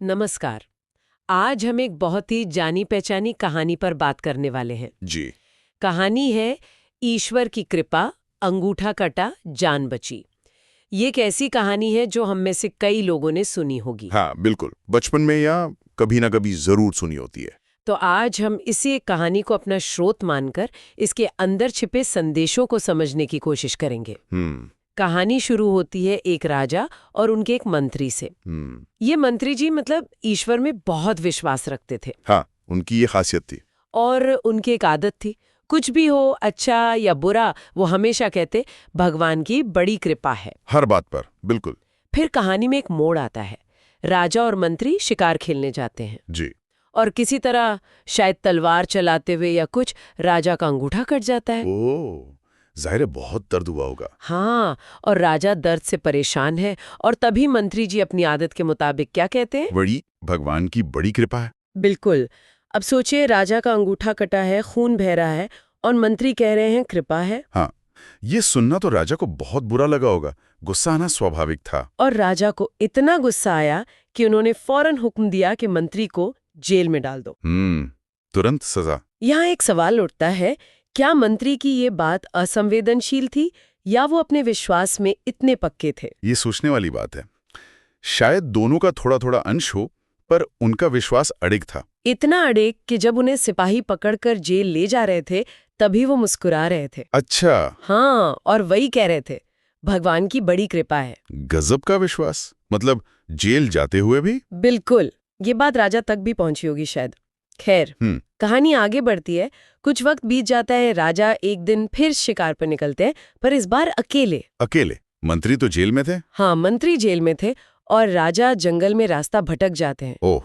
नमस्कार। आज हम एक बहुत ही जानी पहचानी कहानी पर बात करने वाले हैं। जी। कहानी है ईश्वर की कृपा, अंगूठा कटा, जान बची। ये एक ऐसी कहानी है जो हम में से कई लोगों ने सुनी होगी। हाँ, बिल्कुल, बचपन में या कभी ना कभी जरूर सुनी होती है। तो आज हम इसी एक कहानी को अपना स्रोत मानकर इसके अंदर छिपे संदेशों को समझने की कोशिश करेंगे। कहानी शुरू होती है एक राजा और उनके एक मंत्री से। ये मंत्री जी मतलब ईश्वर में बहुत विश्वास रखते थे। हाँ, उनकी ये खासियत थी। और उनकी एक आदत थी, कुछ भी हो अच्छा या बुरा, वो हमेशा कहते भगवान की बड़ी कृपा है। हर बात पर, बिल्कुल। फिर कहानी में एक मोड़ आता है। राजा और मंत्री शिकार खेलने जाते हैं जी। और किसी तरह, शायद तलवार चलाते हुए या कुछ, राजा का अंगूठा कट जाता है। ओह, जाहिर है बहुत दर्द हुआ होगा। हाँ, और राजा दर्द से परेशान है और तभी मंत्री जी अपनी आदत के मुताबिक क्या कहते हैं? बड़ी भगवान की बड़ी कृपा है। बिल्कुल। अब सोचिए, राजा का अंगूठा कटा है, खून बह रहा है और मंत्री कह रहे हैं कृपा है। हाँ, ये सुनना तो राजा को बहुत बुरा लगा होगा। गुस्सा आना स्वाभाविक था। और राजा को इतना गुस्सा आया कि उन्होंने फौरन हुक्म दिया कि मंत्री को जेल में डाल दो। तुरंत सजा। यहाँ एक सवाल उठता है, क्या मंत्री की ये बात असंवेदनशील थी या वो अपने विश्वास में इतने पक्के थे? ये सोचने वाली बात है। शायद दोनों का थोड़ा थोड़ा अंश हो, पर उनका विश्वास अडिग था। इतना अडिग कि जब उन्हें सिपाही पकड़कर जेल ले जा रहे थे तभी वो मुस्कुरा रहे थे। अच्छा। हाँ, और वही कह रहे थे भगवान की बड़ी कृपा है। गजब का विश्वास। मतलब जेल जाते हुए भी? बिल्कुल। ये बात राजा तक भी पहुंची होगी शायद। खैर, कहानी आगे बढ़ती है। कुछ वक्त बीत जाता है। राजा एक दिन फिर शिकार पर निकलते हैं, पर इस बार अकेले। अकेले? मंत्री तो जेल में थे। हाँ, मंत्री जेल में थे और राजा जंगल में रास्ता भटक जाते हैं। ओह।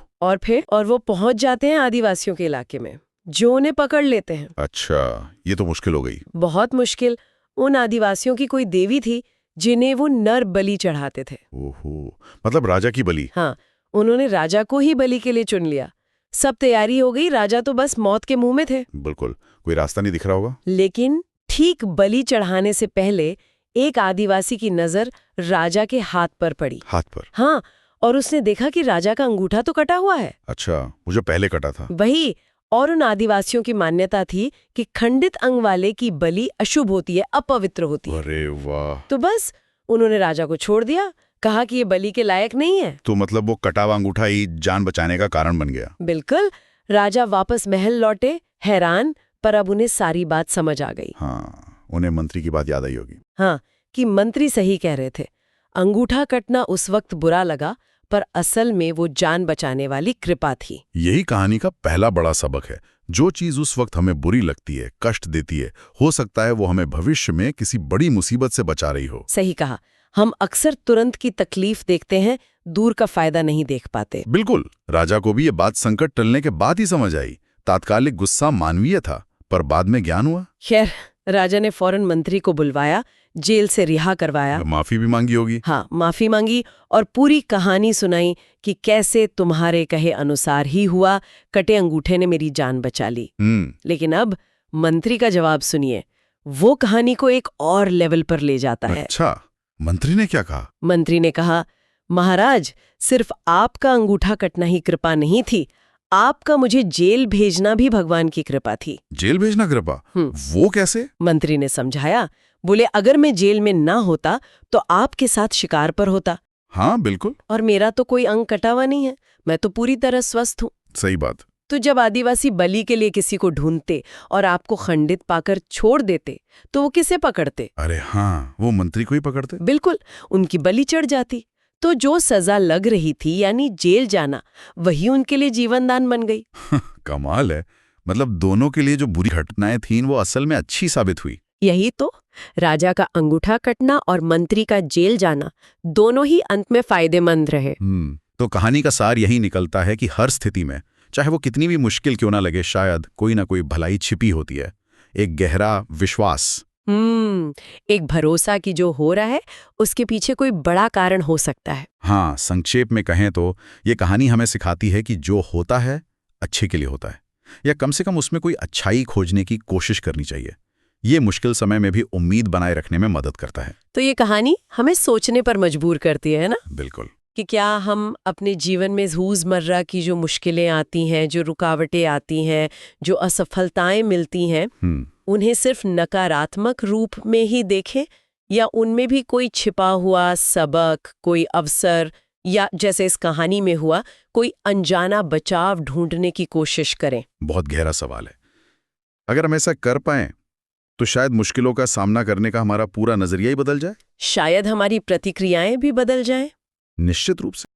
और वो पहुंच जाते हैं आदिवासियों के इलाके में, जो उन्हें पकड़ लेते हैं। अच्छा, ये तो मुश्किल हो गई। बहुत मुश्किल। उन आदिवासियों की कोई देवी थी जिन्हें वो नर बलि चढ़ाते थे। ओहो, मतलब राजा की बलि। हाँ, उन्होंने राजा को ही बलि के लिए चुन लिया। सब तैयारी हो गई, राजा तो बस मौत के मुंह में थे। बिल्कुल, कोई रास्ता नहीं दिख रहा होगा। लेकिन ठीक बलि चढ़ाने से पहले एक आदिवासी की नजर राजा के हाथ पर पड़ी। हाथ पर? हाँ, और उसने देखा कि राजा का अंगूठा तो कटा हुआ है। अच्छा, वो जो पहले कटा था। वही। और उन आदिवासियों की मान्यता थी कि खंडित अंग वाले की बलि अशुभ होती है, अपवित्र होती है। अरे वाह। तो बस उन्होंने राजा को छोड़ दिया, कहा कि ये बलि के लायक नहीं है। तो मतलब वो कटा हुआ अंगूठा ही जान बचाने का कारण बन गया। बिल्कुल। राजा वापस महल लौटे, हैरान, पर अब उन्हें सारी बात समझ आ गई। हाँ, उन्हें मंत्री की बात याद आई होगी। हाँ, कि मंत्री सही कह रहे थे। अंगूठा कटना उस वक्त बुरा लगा, पर असल में वो जान बचाने वाली कृपा थी। यही कहानी का पहला बड़ा सबक है। जो चीज उस वक्त हमें बुरी लगती है, कष्ट देती है, हो सकता है वो हमें भविष्य में किसी बड़ी मुसीबत से बचा रही हो। सही कहा। हम अक्सर तुरंत की तकलीफ देखते हैं, दूर का फायदा नहीं देख पाते। बिल्कुल। राजा को भी ये बात संकट टलने के बाद ही समझ आई। तात्कालिक गुस्सा मानवीय था, पर बाद में ज्ञान हुआ। खैर, राजा ने फौरन मंत्री को बुलवाया, जेल से रिहा करवाया। माफी भी मांगी होगी। हाँ, माफी मांगी और पूरी कहानी सुनाई कि कैसे तुम्हारे कहे अनुसार ही हुआ, कटे अंगूठे ने मेरी जान बचा ली। लेकिन अब मंत्री का जवाब सुनिए। वो कहानी को एक और लेवल पर ले जाता है। अच्छा, मंत्री ने क्या कहा? मंत्री ने कहा, महाराज, सिर्फ आपका अंगूठा कटना ही कृपा नहीं थी, आपका मुझे जेल भेजना भी भगवान की कृपा थी। जेल भेजना कृपा? वो कैसे? मंत्री ने समझाया। बोले, अगर मैं जेल में ना होता तो आपके साथ शिकार पर होता। हाँ, बिल्कुल। और मेरा तो कोई अंग कटा हुआ नहीं है, मैं तो पूरी तरह स्वस्थ हूँ। सही बात। तो जब आदिवासी बलि के लिए किसी को ढूंढते और आपको खंडित पाकर छोड़ देते, तो वो किसे पकड़ते? अरे हाँ, वो मंत्री को ही पकड़ते। बिल्कुल, उनकी बलि चढ़ जाती। तो जो सजा लग रही थी, यानी जेल जाना, वही उनके लिए जीवनदान बन गई। कमाल है। मतलब दोनों के लिए जो बुरी घटनाएं थीं वो असल में अच्छी साबित हुई। यही तो। राजा का अंगूठा कटना और मंत्री का जेल जाना, दोनों ही अंत में फायदेमंद रहे। तो कहानी का सार यही निकलता है कि हर स्थिति में, चाहे वो कितनी भी मुश्किल क्यों ना लगे, शायद कोई ना कोई भलाई छिपी होती है। एक गहरा विश्वास, एक भरोसा कि जो हो रहा है उसके पीछे कोई बड़ा कारण हो सकता है। हाँ, संक्षेप में कहें तो ये कहानी हमें सिखाती है कि जो होता है अच्छे के लिए होता है, या कम से कम उसमें कोई अच्छाई खोजने की कोशिश करनी चाहिए। ये मुश्किल समय में भी उम्मीद बनाए रखने में मदद करता है। तो ये कहानी हमें सोचने पर मजबूर करती है ना? बिल्कुल। कि क्या हम अपने जीवन में रोज़मर्रा की जो मुश्किलें आती हैं, जो रुकावटें आती हैं, जो असफलताएं मिलती हैं, उन्हें सिर्फ नकारात्मक रूप में ही देखें या उनमें भी कोई छिपा हुआ सबक, कोई अवसर या जैसे इस कहानी में हुआ कोई अनजाना बचाव ढूंढने की कोशिश करें? बहुत गहरा सवाल है। अगर हम ऐसा कर पाएं तो शायद मुश्किलों का सामना करने का हमारा पूरा नजरिया ही बदल जाए। शायद हमारी प्रतिक्रियाएं भी बदल जाएं। निश्चित रूप से।